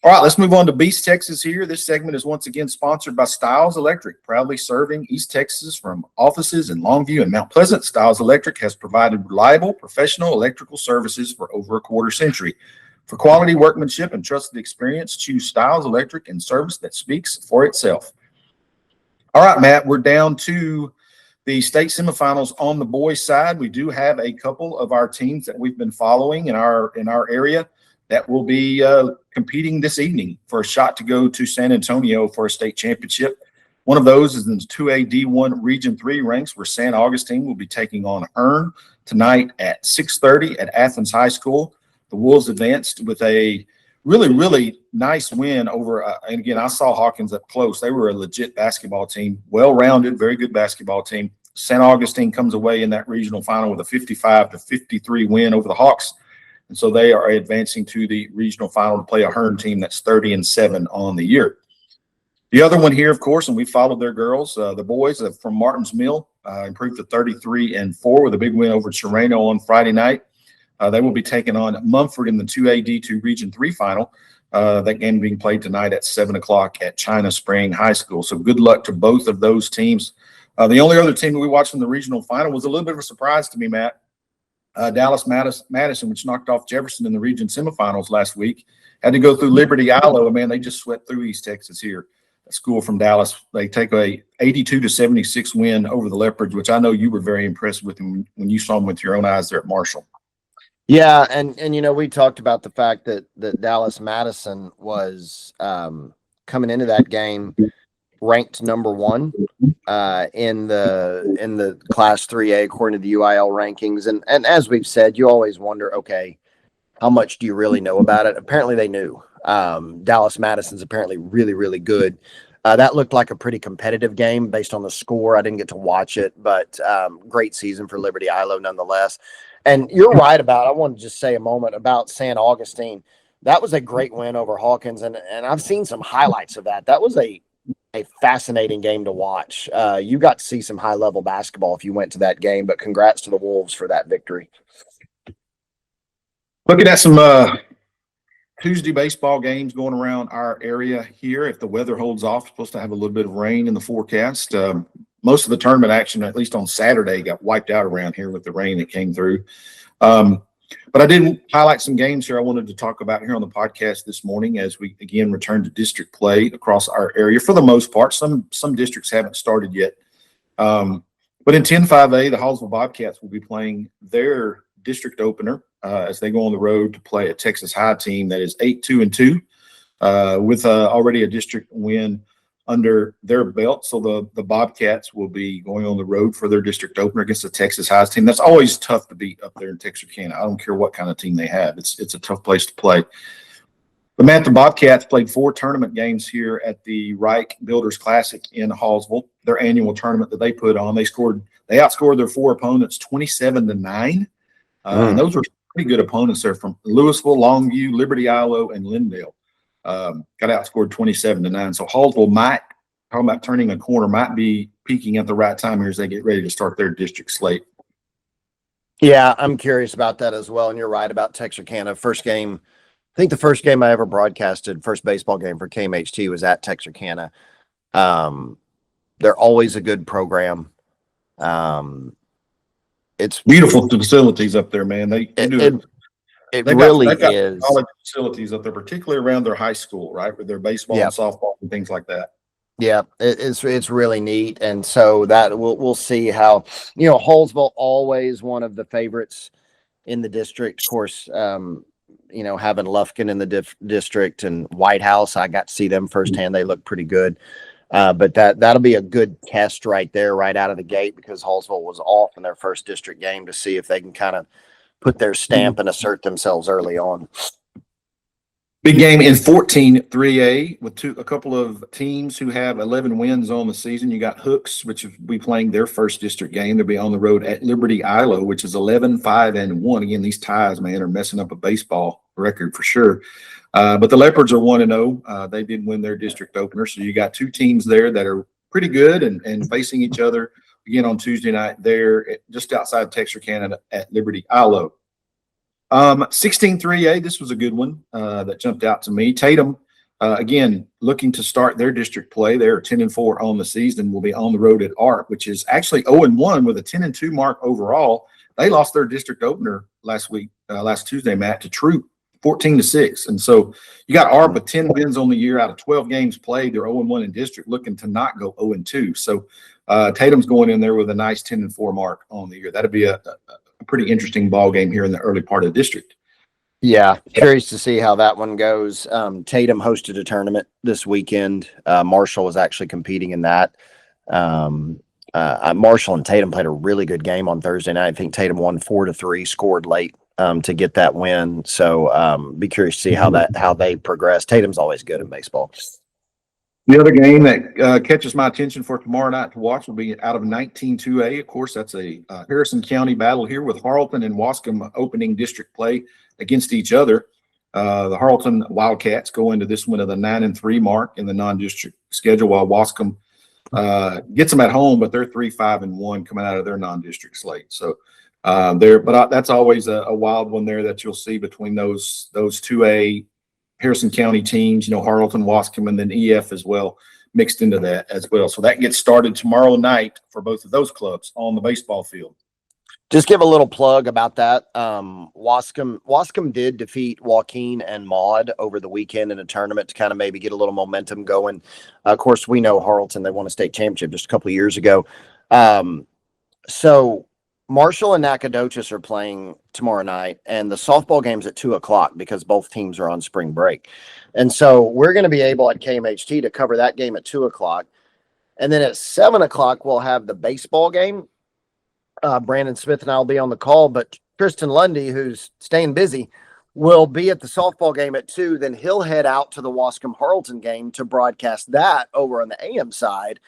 All right, let's move on to Beast Texas here. This segment is once again sponsored by Stiles Electric, proudly serving East Texas from offices in Longview and Mount Pleasant. Stiles Electric has provided reliable, professional electrical services for over a quarter century. For quality workmanship and trusted experience, choose Stiles Electric and service that speaks for itself. All right, Matt, we're down to the state semifinals on the boys' side. We do have a couple of our teams that we've been following in our area that will be competing this evening for a shot to go to San Antonio for a state championship. One of those is in the 2A D1 Region 3 ranks, where San Augustine will be taking on Hearn tonight at 6:30 at Athens High School. The Wolves advanced with a really, really nice win over, and again, I saw Hawkins up close. They were a legit basketball team, well-rounded, very good basketball team. San Augustine comes away in that regional final with a 55-53 win over the Hawks. And so they are advancing to the regional final to play a Hearn team that's 30-7 on the year. The other one here, of course, and we followed their girls, the boys from Martins Mill improved to 33-4 with a big win over Chirano on Friday night. They will be taking on Mumford in the 2A D2 Region 3 final. That game being played tonight at 7 o'clock at China Spring High School. So good luck to both of those teams. The only other team that we watched in the regional final was a little bit of a surprise to me, Matt. Dallas Madison, which knocked off Jefferson in the region semifinals last week, had to go through Liberty Ilo, and man, they just swept through East Texas here. A school from Dallas. They take a 82-76 win over the Leopards, which I know you were very impressed with them when you saw them with your own eyes there at Marshall. Yeah, and you know, we talked about the fact that Dallas Madison was coming into that game ranked number 1 in the Class 3A according to the UIL rankings, and as we've said, you always wonder, okay, how much do you really know about it? Apparently, they knew. Dallas Madison's apparently really, really good. That looked like a pretty competitive game based on the score. I didn't get to watch it, but great season for Liberty Ilo nonetheless. And you're right about, I want to just say a moment about San Augustine. That was a great win over Hawkins, and I've seen some highlights of that. That was a fascinating game to watch. You got to see some high-level basketball if you went to that game, but congrats to the Wolves for that victory. Looking at some Tuesday baseball games going around our area here. If the weather holds off, supposed to have a little bit of rain in the forecast. Most of the tournament action, at least on Saturday, got wiped out around here with the rain that came through. But I did highlight some games here I wanted to talk about here on the podcast this morning as we, again, return to district play across our area. For the most part, some districts haven't started yet. But in 10-5A, the Hallsville Bobcats will be playing their district opener as they go on the road to play a Texas High team that is 8-2-2 with already a district win under their belt. So the Bobcats will be going on the road for their district opener against the Texas High team. That's always tough to beat up there in Texarkana. I don't care what kind of team they have. It's a tough place to play. But Matt, the Bobcats played 4 tournament games here at the Reich Builders Classic in Hallsville, their annual tournament that they put on. They outscored their 4 opponents 27-9. And those were pretty good opponents there from Louisville, Longview, Liberty Ilo, and Lindale. Got outscored 27-9. So Hallsville talking about turning a corner, might be peaking at the right time here as they get ready to start their district slate. Yeah, I'm curious about that as well. And you're right about Texarkana. First game, I think the first game I ever broadcasted, first baseball game for KMHT was at Texarkana. They're always a good program. It's beautiful facilities up there, man. They've really got is college facilities up there, particularly around their high school, right, with their baseball and softball and things like that. Yeah, it's really neat, and so that we'll see how, you know, Hallsville always one of the favorites in the district. Of course, you know, having Lufkin in the district and White House, I got to see them firsthand. They look pretty good. But that'll be a good test right there, right out of the gate, because Hallsville was off in their first district game to see if they can kind of put their stamp and assert themselves early on. Big game in 14-3A with a couple of teams who have 11 wins on the season. You got Hooks, which will be playing their first district game. They'll be on the road at Liberty Ilo, which is 11-5-1. Again, these ties, man, are messing up a baseball record for sure. But the Leopards are 1-0. They did win their district opener. So you got 2 teams there that are pretty good and facing each other again on Tuesday night there just outside Texarkana at Liberty Ilo. 16-3A, this was a good one that jumped out to me. Tatum Again, looking to start their district play. They're 10-4 on the season. Will be on the road at Arp, which is actually 0-1 with a 10-2 mark overall. They lost their district opener last Tuesday, Matt, to Troop 14-6. And so you got Arp with 10 wins on the year out of 12 games played. They're 0-1 in district, looking to not go 0-2. So Tatum's going in there with a nice 10-4 mark on the year. That'd be a pretty interesting ball game here in the early part of the district. Yeah, curious to see how that one goes. Tatum hosted a tournament this weekend. Marshall was actually competing in that. Marshall and Tatum played a really good game on Thursday night. I think Tatum won 4-3, scored late to get that win. So be curious to see how they progress. Tatum's always good in baseball. The other game that catches my attention for tomorrow night to watch will be out of 19-2A. Of course, that's a Harrison County battle here with Harleton and Wascom opening district play against each other. The Harleton Wildcats go into this one at the 9-3 mark in the non-district schedule, while Wascom gets them at home, but they're 3-5-1 coming out of their non-district slate. So that's always a wild one there that you'll see between those 2A Harrison County teams, Harleton, Wascom, and then EF as well, mixed into that as well. So that gets started tomorrow night for both of those clubs on the baseball field. Just give a little plug about that. Wascom did defeat Joaquin and Maud over the weekend in a tournament to kind of maybe get a little momentum going. Of course, we know Harleton, they won a state championship just a couple of years ago. So Marshall and Nacogdoches are playing tomorrow night, and the softball game's at 2:00 because both teams are on spring break. And so we're going to be able at KMHT to cover that game at 2:00. And then at 7:00, we'll have the baseball game. Brandon Smith and I will be on the call, but Tristan Lundy, who's staying busy, will be at the softball game at 2. Then he'll head out to the Wascom Harleton game to broadcast that over on the AM side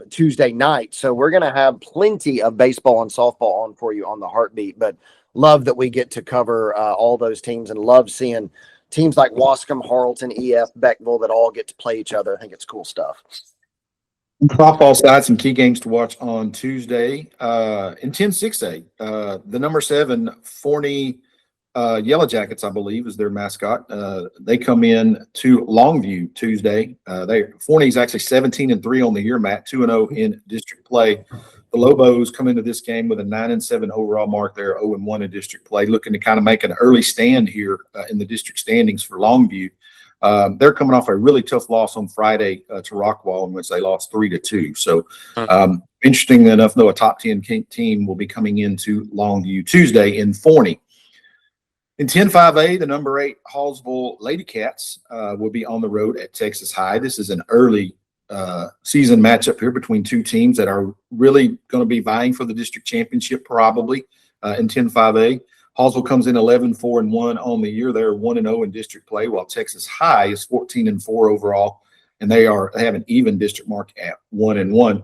Tuesday night. So we're going to have plenty of baseball and softball on for you on the Heartbeat, but love that we get to cover all those teams, and love seeing teams like Wascom, Harleton, EF, Beckville that all get to play each other. I think it's cool stuff. Softball side, some key games to watch on Tuesday. In 10-6A, the number 7 Forney Yellow Jackets, I believe, is their mascot. They come in to Longview Tuesday. Forney's actually 17-3 on the year, Matt, 2-0 in district play. The Lobos come into this game with a 9-7 overall mark. They're 0-1 in district play, looking to kind of make an early stand here in the district standings for Longview. They're coming off a really tough loss on Friday to Rockwall, in which they lost 3-2. So interesting enough, though, a top 10 team will be coming into Longview Tuesday in Forney. In 10-5A, the number 8 Hallsville Lady Cats will be on the road at Texas High. This is an early season matchup here between two teams that are really going to be vying for the district championship probably in 10-5A. Hallsville comes in 11-4-1 on the year. They're 1-0 in district play, while Texas High is 14-4 overall, and they have an even district mark at 1-1.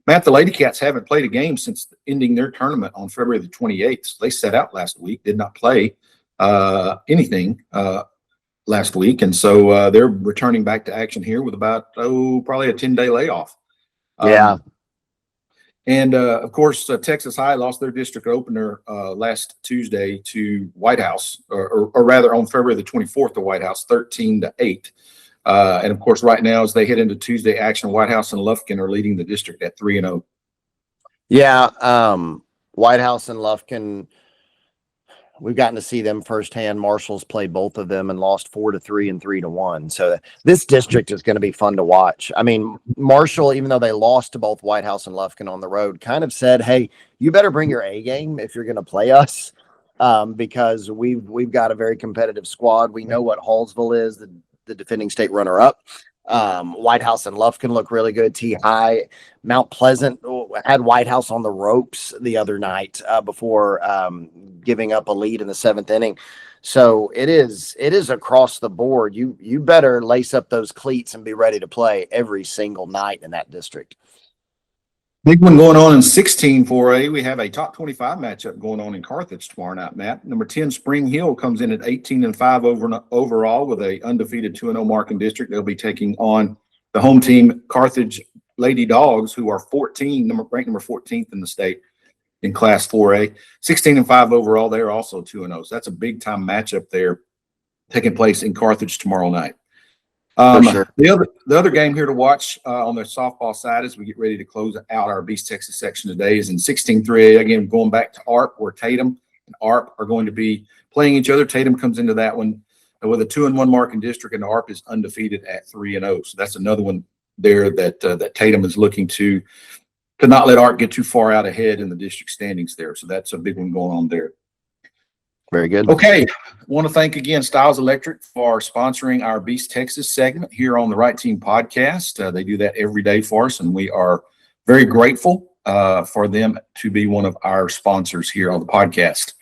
Matt, the Lady Cats haven't played a game since ending their tournament on February the 28th. So they set out last week, did not play anything last week, and so they're returning back to action here with about probably a 10-day layoff. And, of course, Texas High lost their district opener last Tuesday to White House, or rather on February the 24th to White House, 13-8. And, of course, right now as they head into Tuesday action, White House and Lufkin are leading the district at 3-0. Yeah, White House and Lufkin, we've gotten to see them firsthand. Marshall's played both of them and lost 4-3 and 3-1. So this district is going to be fun to watch. I mean, Marshall, even though they lost to both White House and Lufkin on the road, kind of said, hey, you better bring your A game if you're going to play us, because we've got a very competitive squad. We know what Hallsville is, the defending state runner-up. White House and Lufkin look really good. T-High, Mount Pleasant had White House on the ropes the other night before giving up a lead in the 7th inning. So it is across the board. You better lace up those cleats and be ready to play every single night in that district. Big one going on in 16-4A. We have a top 25 matchup going on in Carthage tomorrow night, Matt. Number 10 Spring Hill comes in at 18-5 overall with a undefeated 2-0 mark in district. They'll be taking on the home team Carthage Lady Dogs, who are ranked number 14th in the state in Class 4A. 16-5 overall. They're also 2-0. So that's a big time matchup there taking place in Carthage tomorrow night. sure. The other game here to watch on the softball side as we get ready to close out our Beast Texas section today is in 16-3A. Again, going back to ARP, where Tatum and ARP are going to be playing each other. Tatum comes into that one with a 2-1 mark in district, and ARP is undefeated at 3-0. So that's another one there that Tatum is looking to not let ARP get too far out ahead in the district standings there. So that's a big one going on there. Very good. Okay. I want to thank again Stiles Electric for sponsoring our Beast Texas segment here on the Right Team podcast. They do that every day for us, and we are very grateful for them to be one of our sponsors here on the podcast.